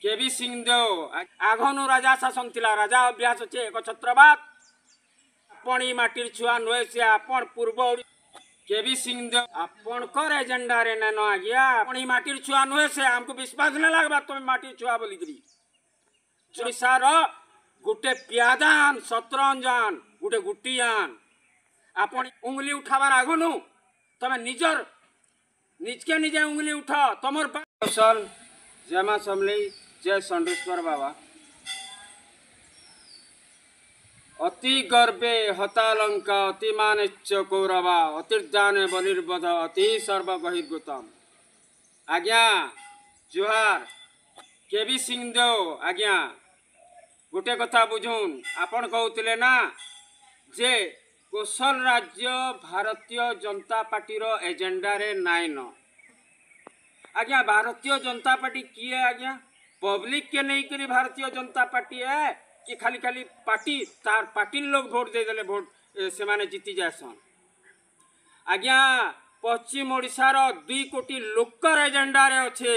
केवी सिंहदेव आघनु राजा शासन थिला राजा अभ्यास अच्छे एक छत्रवाद आपण माटिर छुआ नुहे से आपण पूर्व केवी सिंहदेव आपण कर एजेंडा रे न आज्ञा आपण माटिर छुआ नुहे से हमको विश्वास न लगबा तुम माटिर छुआ बोली करी जोसार गुटे प्यादान शतरंजन गुटे गुटियान आपण उंगली उठाबार आगनु तमे निजर निजके निजे उंगली उठा तमर कौशल जमा समलई जय षंडेश्वर बाबा अति गर्भे हतालंका अति मानेच्च कौरवा अतिर्दाने बलिर्बध अति सर्वगहिर्गुतम आज्ञा जुहार केवी सिंहदेव आज्ञा गोटे कथा बुझुन आपण कहते ना जे कौशल राज्य भारतीय जनता पार्टी रो एजेंडा रे नाइन आज्ञा भारतीय जनता पार्टी किए आज्ञा पब्लिक के नहीं करी भारतीय जनता पार्टी है कि खाली खाली पार्टी तार पार्टी लोग वोट दे देले वोट से माने जीति जासन आज्ञा पश्चिम ओडिशार 2 कोटी लोकर एजेंडा रे अच्छे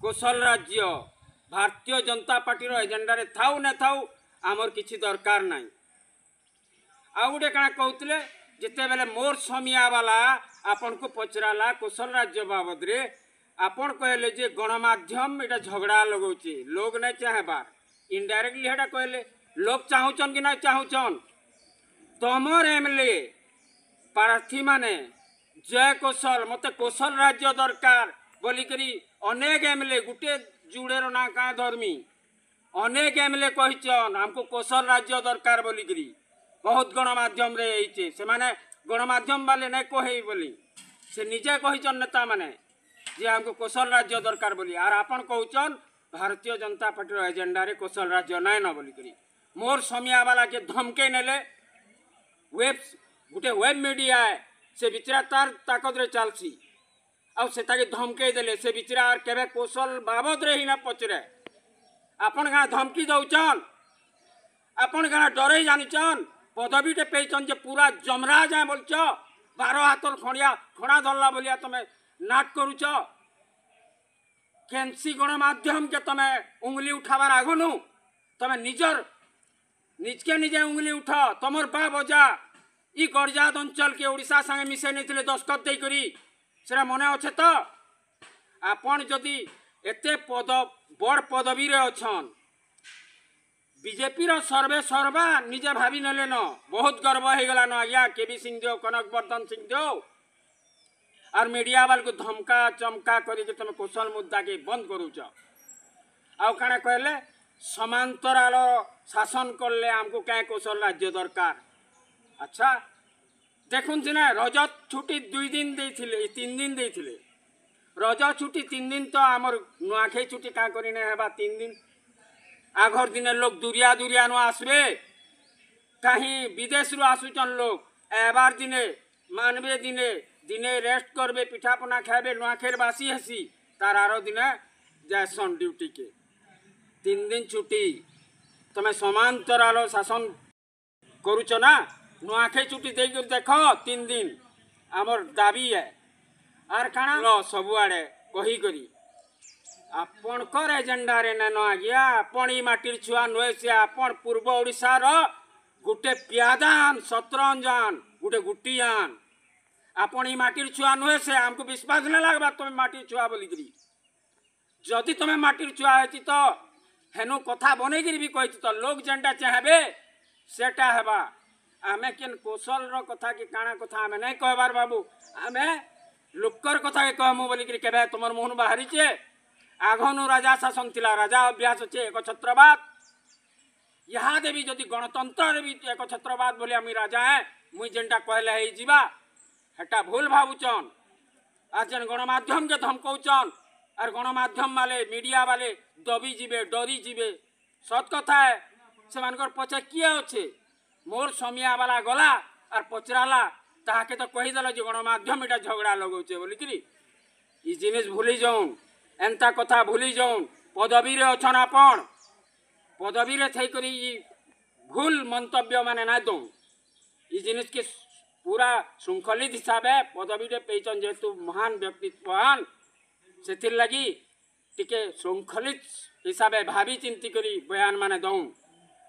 कौशल राज्य भारतीय जनता पार्टी रो एजेंडा रे थाउ न थाउ आमर किछि दरकार नाही आ गोटे काना कहते जिते बेले मोर समिया वाला आपन को पचराला कौशल राज्य बाबद रे आपण कहले जे गणमाध्यम एटा झगड़ा लगौचे लोग नहीं चाहे बार इनडायरेक्टली हेटा कहले लोग चाहूचन कि नहीं चाहूचन तमर एमएलए प्रार्थी माने जय कौशल मते कौशल राज्य दरकार बोली करी अनेक एमएलए गुटे जुड़ेर ना का धर्मी अनेक एमएलए कहिचन हमको कौशल राज्य दरकार बोली करी बहुत गणमाध्यम रे होइचे से माने गणमाध्यम वाले नहीं कहे बोली से निजे कहिचन नेता माने जे हमको कौशल राज्य दरकार बोली आर आपन कहउचन भारतीय जनता पार्टी एजेंडा रे कौशल राज्य नाय न बोली करी मोर समिया वाला के धमके नेले गुटे वेब मीडिया है से बिचरा तार ताकत रे चलसी आ से ताके धमके देले से बिचरा आर केबे कौशल बाबद रे ही ना पचरे आपन गा धमकी दउचन आपन गा डरे जानिचन पदवी टे पेचन जे पूरा जमराज है बोलछ 12 हाथर खड़ा धरला बोलिया तमे नाट करूच केनसी गणमाध्यम के तमे उंगली उठाबार आगनु तमे निजके निजे उंगली उठा तमर बा बजा ई गरजात अंचल के ओडिशा संगे मिसे नहीं दस्खत दे करी सेरा मने अच्छे तो आपण जदि एते बड़ पदवी रे अछन बीजेपी रो सर्वे सर्वा निजे भाभी नले न बहुत गर्व हो गला न आज्ञा केवी सिंहदेव कनक वर्धन सिंहदेव और मीडिया वाल को धमका चमका करी तुम कौशल मुद्दा के बंद करूच आउ काना कहले समांतराल शासन करले हमको क्या कौशल राज्य दरकार अच्छा देखुन सिना रजत छुट्टी 2 दिन देथिले 3 दिन देथिले रजत छुट्टी 3 दिन तो आमर नुआखे छुट्टी का करी ने हेबा 3 दिन आघर दिन लोग दुरिया दुरिया नु आसबे कहीं विदेश रु आसुचन लोग एबार दिने मानवे दिने दिने रेस्ट करबे पिठापना खाबे नुआखेर बासी हसी तार आरो दिने जासन ड्यूटी के 3 दिन छुट्टी तमे समांतराल शासन करूच ना नुआखे छुट्टी दे कर देखो 3 दिन आमर दाबी है आर काना लो सब आड़े कही करी आपण कर एजेंडा रे न आज्ञा आपण माटिर छुआ नुहे से आपण पूर्व ओडिशा रो गुटे प्यादान शतरंजन गुटे गुटियान आपण माटिर छुआ नुहे से हमको विश्वास न लगबा तुम माटिर छुआ बोली करी जदि तुम माटिर छुआ हेती तो हेनु कथा बनै करी भी कहित तो लोग जेंटा चाहबे सेटा हेबा आमे केन कौशल रो कथा की काना कथा आमे नहीं कहबार बाबू आमे लोकर कथा के कहमु बोली करी केबे तुमर मुहन बाहरी छे आघनु राजा शासन थिला राजा अभ्यास अच्छे एक छत्रवाद यहाँ देवी जदि गणतंत्र भी एक छत्रवाद बोले आम राजा है मुई जेनटा कहले है जीवा हेटा भूल भावुचन आज जेन गणमाध्यम के धमकौचन और गणमाध्यम वाले मीडिया वाले दबी जीवे डरी जीवे सत कथा है से मानकर पचे किए अच्छे मोर समिया वाला गला और पचराला ताके तो कहीदेल जो गणमाध्यम एटा झगड़ा लगौचे बोली करी ई जिनिस भूली जाऊन एंता कथा भूली जाऊन पदवी रे अछन आपण पदवी रे थई करी भूल मंतव्य माने ना दो ई जिनिस के पूरा श्रृंखलित हिसाब है पदवी रे पेचन जेतु महान व्यक्तित्ववान से लगी टिके श्रृंखलित हिसाब से भावी चिंती करी बयान माने दऊँ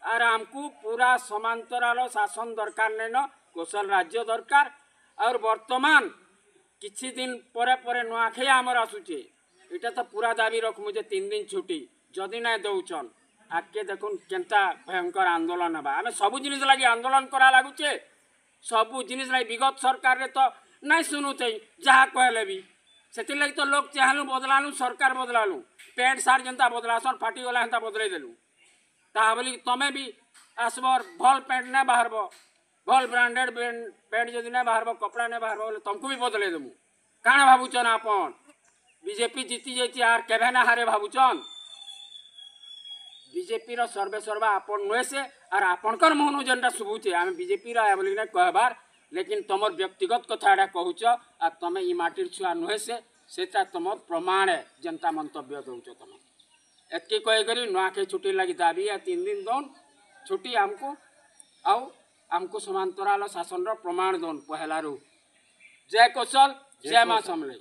आर आमको पूरा समांतराल शासन दरकार नहीं कौशल राज्य दरकार और वर्तमान किछि दिन परे परे नुआखाई आमर आसुचे इटा तो पूरा दाबी रखमु जे 3 दिन छुट्टी जदि ना दौचन आगे देखुन केनता भयंकर आंदोलन हेबा आमे सबु जिनिस लगी आंदोलन करा लागुचे सबु जिनिस लगी विगत सरकार रे तो नहीं शुणुचे जहाँ कहले भी से लगी तो लोग चाहलु बदलालु सरकार बदलालु पैंट सार्ट जनता बदलासन फाटीगला हेन्ता बदलाई देलु ता बोली तमें भी आसबर भल पैंट नहीं बाहर भल ब्रांडेड पैंट जदि नहीं बाहर कपड़ा नहीं बाहर बोले तुमको भी बदलाई देमु काण भावुचन आपन बीजेपी जीति जाइए आर केभे ना हारे भावुचन बीजेपी रो सर्वे सर्वा आपन नुहे से और आपनकर मन जेनटा शुभुचे आम बीजेपी बोली ना कहबार लेकिन तुम व्यक्तिगत कथा कहूच आ तुम ई माटिर छुआ नुहे से तुम प्रमाण है जनता मंतव्य दौच तुम एतकी कहीकि नुआखाई छुट्टी लगी दाबी 3 दिन दौन छुट्टी आमको समांतराल शासन प्रमाण दौन पहला रू जय कौशल जय माँ समले।